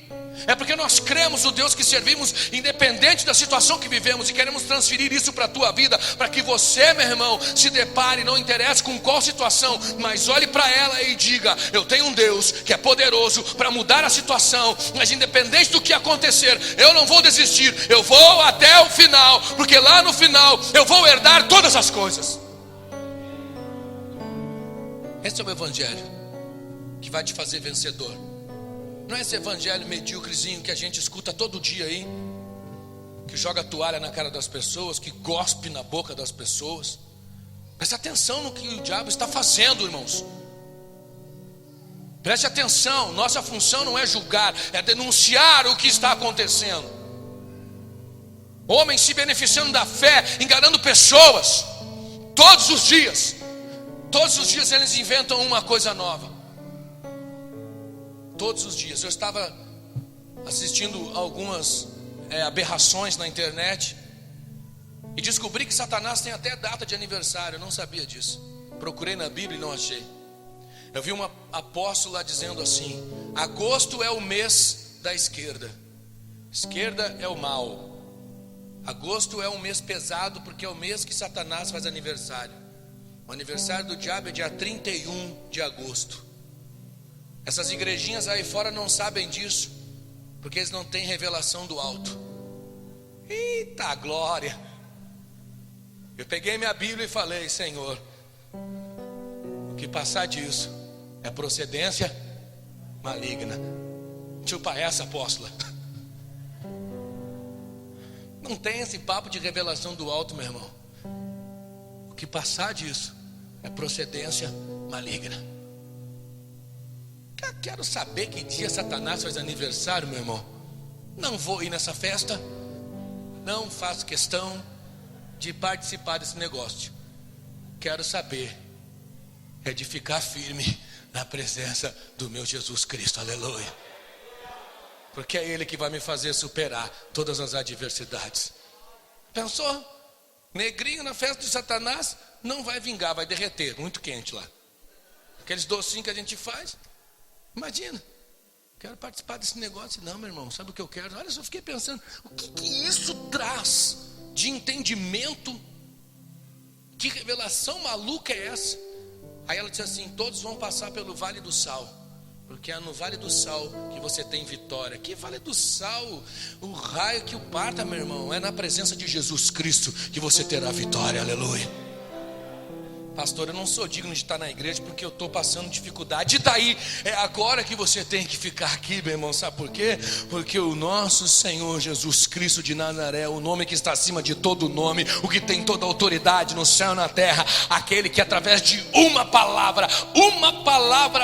Speaker 1: é porque nós cremos no Deus que servimos, independente da situação que vivemos, e queremos transferir isso para a tua vida, para que você, meu irmão, se depare, não interessa com qual situação, mas olhe para ela e diga: eu tenho um Deus que é poderoso para mudar a situação, mas independente do que acontecer, eu não vou desistir, eu vou até o final, porque lá no final eu vou herdar todas as coisas. Esse é o Evangelho que vai te fazer vencedor. Não é esse evangelho medíocrezinho que a gente escuta todo dia aí, que joga toalha na cara das pessoas, que gospe na boca das pessoas. Preste atenção no que o diabo está fazendo, irmãos. Preste atenção, nossa função não é julgar, é denunciar o que está acontecendo. Homens se beneficiando da fé, enganando pessoas, todos os dias eles inventam uma coisa nova. Todos os dias. Eu estava assistindo algumas aberrações na internet e descobri que Satanás tem até data de aniversário. Eu não sabia disso. Procurei na Bíblia e não achei. Eu vi uma apóstola dizendo assim: agosto é o mês da esquerda. Esquerda é o mal. Agosto é um mês pesado porque é o mês que Satanás faz aniversário. O aniversário do diabo é dia 31 de agosto. Essas igrejinhas aí fora não sabem disso, porque eles não têm revelação do alto. Eita glória! Eu peguei minha Bíblia e falei: Senhor, o que passar disso é procedência maligna. Chupa essa, apóstola. Não tem esse papo de revelação do alto, meu irmão. O que passar disso é procedência maligna. Quero saber que dia Satanás faz aniversário, meu irmão. Não vou ir nessa festa. Não faço questão de participar desse negócio. Quero saber é de ficar firme na presença do meu Jesus Cristo, aleluia. Porque é Ele que vai me fazer superar todas as adversidades. Pensou? Negrinho na festa de Satanás não vai vingar, vai derreter, muito quente lá. Aqueles docinhos que a gente faz. Imagina, quero participar desse negócio. Não, meu irmão, sabe o que eu quero? Olha, eu só fiquei pensando, o que isso traz de entendimento? Que revelação maluca é essa? Aí ela disse assim: todos vão passar pelo Vale do Sal, porque é no Vale do Sal que você tem vitória. Que Vale do Sal? O raio que o parta, meu irmão. É na presença de Jesus Cristo que você terá vitória, aleluia. Pastor, eu não sou digno de estar na igreja porque eu estou passando dificuldade. E daí? É agora que você tem que ficar aqui, meu irmão. Sabe por quê? Porque o nosso Senhor Jesus Cristo de Nazaré, o nome que está acima de todo nome, o que tem toda a autoridade no céu e na terra, aquele que através de uma palavra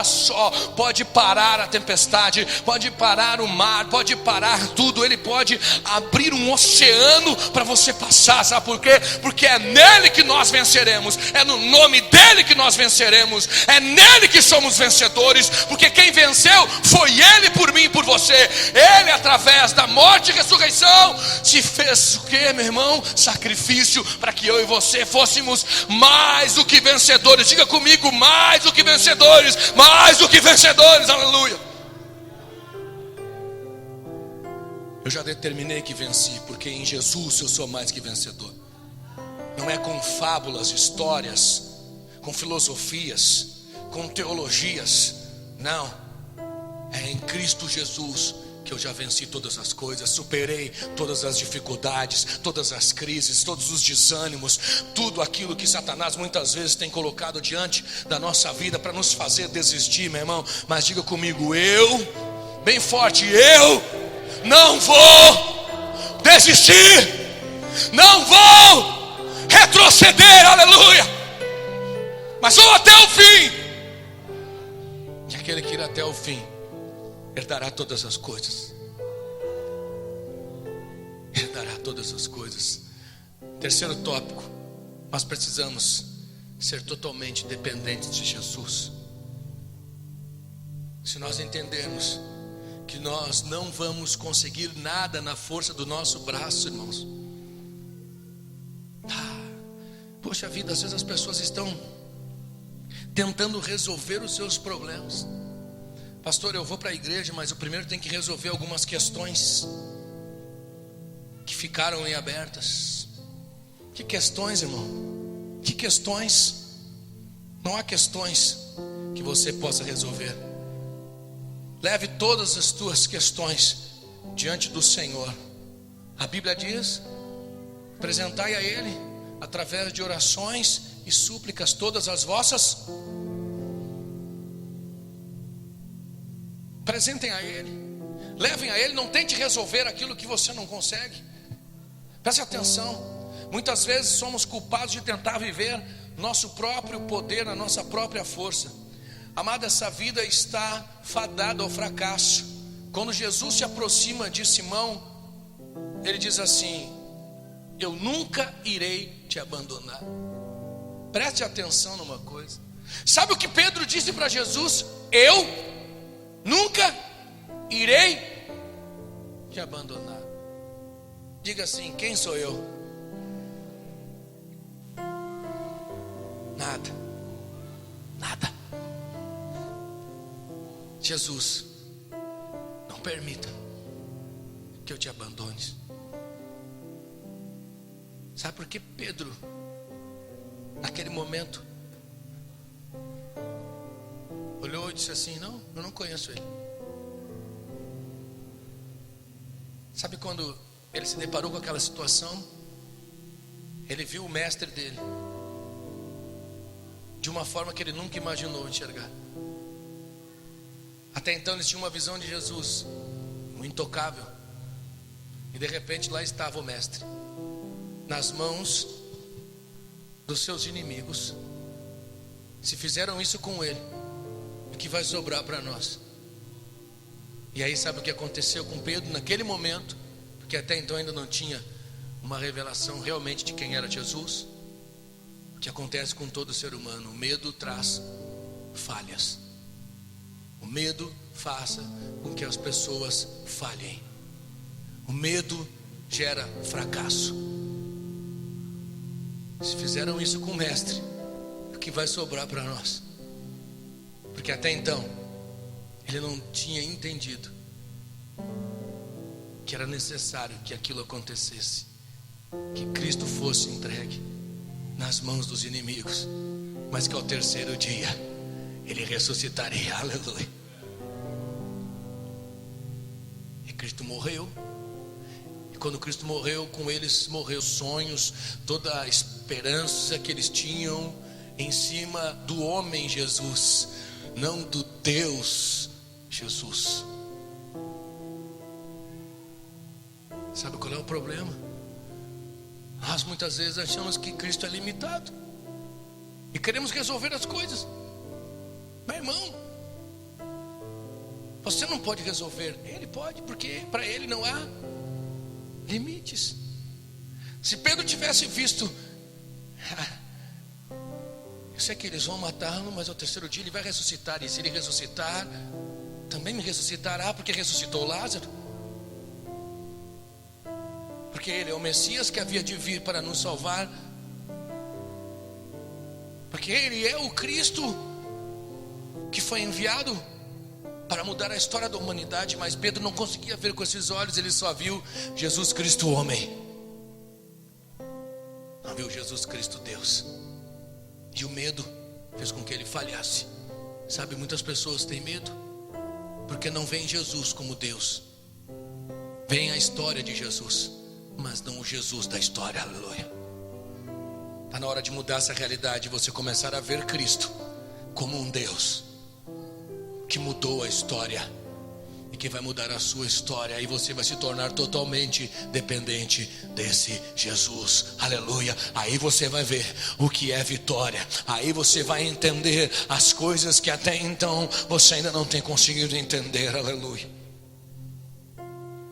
Speaker 1: só, pode parar a tempestade, pode parar o mar, pode parar tudo. Ele pode abrir um oceano para você passar. Sabe por quê? Porque é nele que nós venceremos, é no nome dele que nós venceremos, é nele que somos vencedores, porque quem venceu foi ele por mim e por você. Ele, através da morte e ressurreição, se fez o que, meu irmão? Sacrifício, para que eu e você fôssemos mais do que vencedores. Diga comigo, mais do que vencedores, mais do que vencedores, aleluia. Eu já determinei que venci, porque em Jesus eu sou mais que vencedor. Não é com fábulas, histórias, com filosofias, com teologias. Não, é em Cristo Jesus que eu já venci todas as coisas, superei todas as dificuldades, todas as crises, todos os desânimos, tudo aquilo que Satanás muitas vezes tem colocado diante da nossa vida para nos fazer desistir, meu irmão. Mas diga comigo, bem forte, eu não vou desistir, não vou retroceder, aleluia. Mas vou até o fim. E aquele que irá até o fim herdará todas as coisas. Herdará todas as coisas. Terceiro tópico: nós precisamos ser totalmente dependentes de Jesus. Se nós entendermos que nós não vamos conseguir nada na força do nosso braço, irmãos. Poxa vida, às vezes as pessoas estão tentando resolver os seus problemas. Pastor, eu vou para a igreja, mas eu primeiro tenho que resolver algumas questões que ficaram em abertas. Que questões, irmão? Que questões? Não há questões que você possa resolver. Leve todas as tuas questões diante do Senhor. A Bíblia diz: apresentai a Ele através de orações e súplicas todas as vossas. Apresentem a Ele, levem a Ele. Não tente resolver aquilo que você não consegue. Preste atenção. Muitas vezes somos culpados de tentar viver nosso próprio poder, na nossa própria força. Amado, essa vida está fadada ao fracasso. Quando Jesus se aproxima de Simão, ele diz assim: eu nunca irei te abandonar. Preste atenção numa coisa. Sabe o que Pedro disse para Jesus? Eu nunca irei te abandonar. Diga assim: quem sou eu? Nada. Nada. Jesus, não permita que eu te abandone. Sabe por que Pedro, naquele momento, olhou e disse assim: não, eu não conheço ele. Sabe quando ele se deparou com aquela situação? Ele viu o mestre dele de uma forma que ele nunca imaginou enxergar. Até então eles tinham uma visão de Jesus, um intocável. E de repente lá estava o mestre, nas mãos dos seus inimigos. Se fizeram isso com ele, o que vai sobrar para nós? E aí sabe o que aconteceu com Pedro naquele momento? Porque até então ainda não tinha uma revelação realmente de quem era Jesus. O que acontece com todo ser humano: o medo traz falhas. O medo faça com que as pessoas falhem. O medo gera fracasso. Se fizeram isso com o mestre, o que vai sobrar para nós? Porque até então ele não tinha entendido que era necessário que aquilo acontecesse, que Cristo fosse entregue nas mãos dos inimigos, mas que ao terceiro dia ele ressuscitaria, aleluia. E Cristo morreu. E quando Cristo morreu, com eles morreu sonhos, toda a esperança que eles tinham em cima do homem Jesus, não do Deus Jesus. Sabe qual é o problema? Nós muitas vezes achamos que Cristo é limitado e queremos resolver as coisas. Meu irmão, você não pode resolver, Ele pode, porque para Ele não há limites. Se Pedro tivesse visto, eu sei que eles vão matá-lo, mas ao terceiro dia ele vai ressuscitar, e se ele ressuscitar, também me ressuscitará, porque ressuscitou Lázaro, porque ele é o Messias que havia de vir para nos salvar, porque ele é o Cristo que foi enviado para mudar a história da humanidade. Mas Pedro não conseguia ver com esses olhos, ele só viu Jesus Cristo homem, não viu Jesus Cristo Deus. E o medo fez com que ele falhasse. Sabe, muitas pessoas têm medo porque não veem Jesus como Deus, veem a história de Jesus, mas não o Jesus da história. Aleluia. Está na hora de mudar essa realidade, você começar a ver Cristo como um Deus que mudou a história e que vai mudar a sua história. Aí você vai se tornar totalmente dependente desse Jesus. Aleluia. Aí você vai ver o que é vitória. Aí você vai entender as coisas que até então você ainda não tem conseguido entender. Aleluia.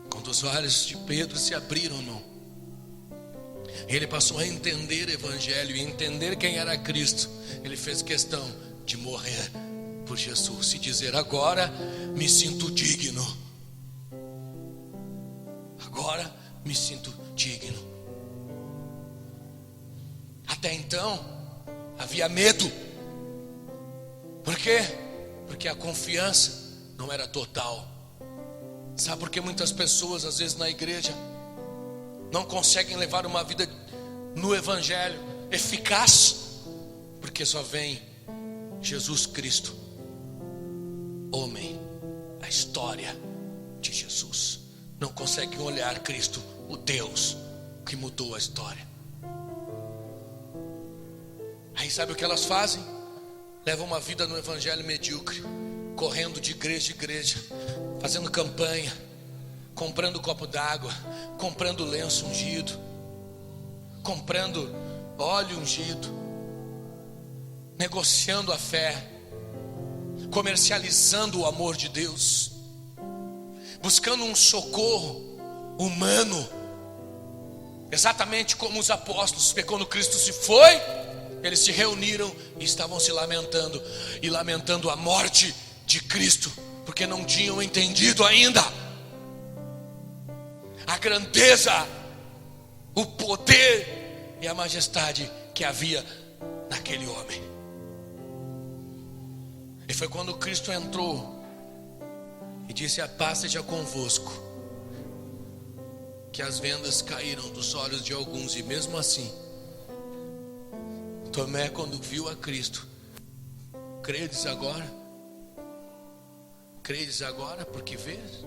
Speaker 1: Quando os olhos de Pedro se abriram, não, ele passou a entender o evangelho e entender quem era Cristo. Ele fez questão de morrer por Jesus e dizer: agora me sinto digno. Agora me sinto digno. Até então havia medo. Por quê? Porque a confiança não era total. Sabe por que muitas pessoas às vezes na igreja não conseguem levar uma vida no evangelho eficaz? Porque só vem Jesus Cristo homem, a história de Jesus. Não conseguem olhar Cristo, o Deus que mudou a história. Aí sabe o que elas fazem? Levam uma vida no evangelho medíocre, correndo de igreja em igreja, fazendo campanha, comprando copo d'água, comprando lenço ungido, comprando óleo ungido, negociando a fé, comercializando o amor de Deus, buscando um socorro humano, exatamente como os apóstolos, porque quando Cristo se foi, eles se reuniram e estavam se lamentando, e lamentando a morte de Cristo, porque não tinham entendido ainda a grandeza, o poder e a majestade que havia naquele homem. E foi quando Cristo entrou e disse: a paz seja convosco, que as vendas caíram dos olhos de alguns. E mesmo assim, Tomé, quando viu a Cristo: credes agora? Credes agora porque vês?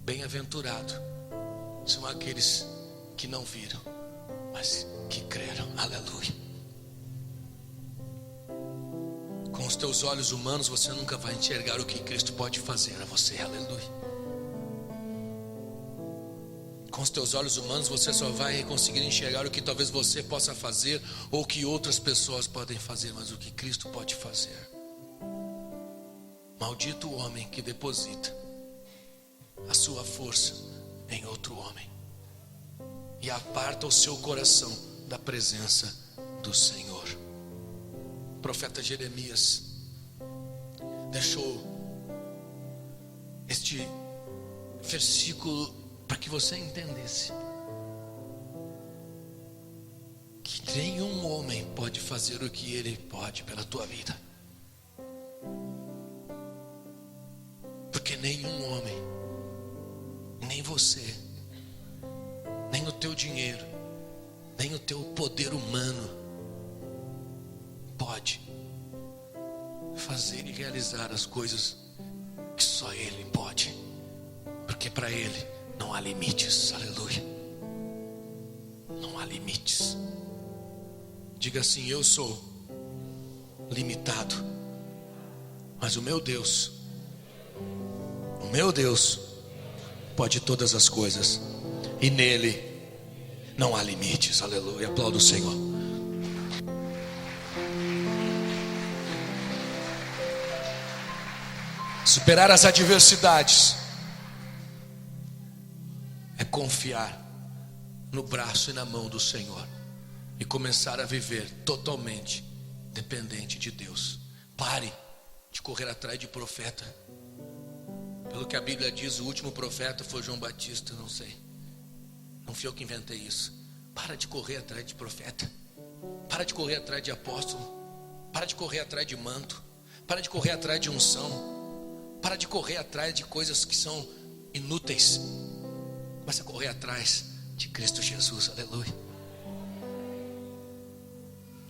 Speaker 1: Bem-aventurado são aqueles que não viram, mas que creram. Aleluia. Com os teus olhos humanos você nunca vai enxergar o que Cristo pode fazer a você. Aleluia. Com os teus olhos humanos você só vai conseguir enxergar o que talvez você possa fazer, ou que outras pessoas podem fazer, mas o que Cristo pode fazer. Maldito o homem que deposita a sua força em outro homem e aparta o seu coração da presença do Senhor. O profeta Jeremias deixou este versículo para que você entendesse que nenhum homem pode fazer o que ele pode pela tua vida, porque nenhum homem, nem você, nem o teu dinheiro, nem o teu poder humano pode fazer e realizar as coisas que só Ele pode, porque para Ele não há limites. Aleluia. Não há limites. Diga assim: eu sou limitado, mas o meu Deus pode todas as coisas, e nele não há limites. Aleluia. Aplauda o Senhor. Superar as adversidades é confiar no braço e na mão do Senhor e começar a viver totalmente dependente de Deus. Pare de correr atrás de profeta. Pelo que a Bíblia diz, o último profeta foi João Batista. Não sei, não fui eu que inventei isso. Para de correr atrás de profeta. Para de correr atrás de apóstolo. Para de correr atrás de manto. Para de correr atrás de unção. Para de correr atrás de coisas que são inúteis. Começa a correr atrás de Cristo Jesus. Aleluia.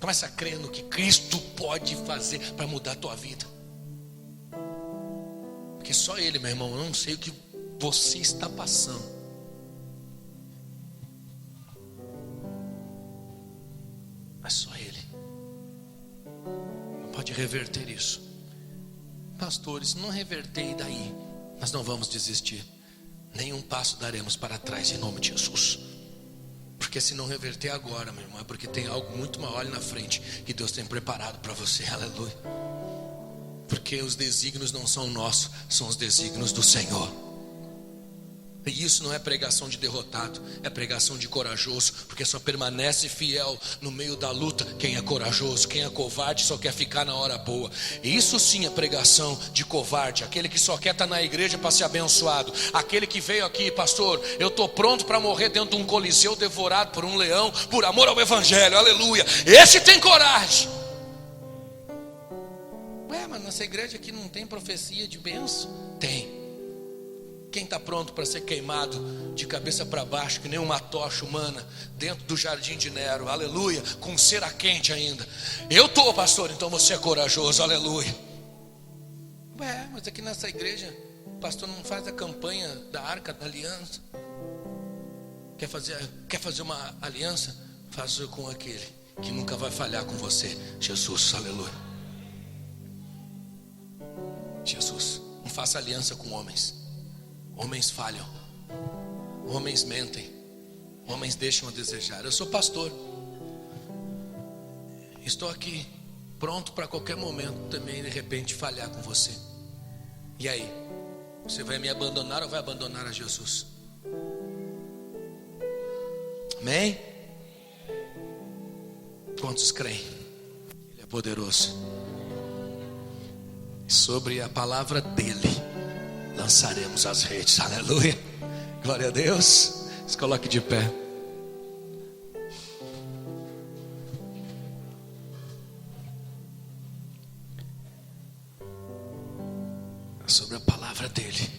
Speaker 1: Começa a crer no que Cristo pode fazer para mudar a tua vida. Porque só Ele, meu irmão, eu não sei o que você está passando. Mas só Ele pode reverter isso. Pastores, não reverter, e daí? Nós não vamos desistir. Nenhum passo daremos para trás em nome de Jesus. Porque se não reverter agora, meu irmão, é porque tem algo muito maior ali na frente que Deus tem preparado para você. Aleluia. Porque os desígnios não são nossos, são os desígnios do Senhor. E isso não é pregação de derrotado, é pregação de corajoso. Porque só permanece fiel no meio da luta quem é corajoso. Quem é covarde só quer ficar na hora boa. E isso sim é pregação de covarde. Aquele que só quer estar na igreja para ser abençoado. Aquele que veio aqui: pastor, eu estou pronto para morrer dentro de um coliseu devorado por um leão, por amor ao evangelho. Aleluia. Esse tem coragem. Ué, mas nossa igreja aqui não tem profecia de bênção? Tem. Quem está pronto para ser queimado de cabeça para baixo, que nem uma tocha humana, dentro do jardim de Nero? Aleluia. Com cera quente ainda. Eu estou, pastor, então você é corajoso. Aleluia. Ué, mas aqui nessa igreja o pastor não faz a campanha da Arca da Aliança. Quer fazer uma aliança? Faça com aquele que nunca vai falhar com você, Jesus. Aleluia. Jesus. Não faça aliança com homens. Homens falham, homens mentem, homens deixam a desejar. Eu sou pastor, estou aqui pronto para qualquer momento também de repente falhar com você. E aí, você vai me abandonar ou vai abandonar a Jesus? Amém? Quantos creem? Ele é poderoso. E sobre a palavra dele lançaremos as redes. Aleluia. Glória a Deus. Se coloque de pé. Sobre a palavra dele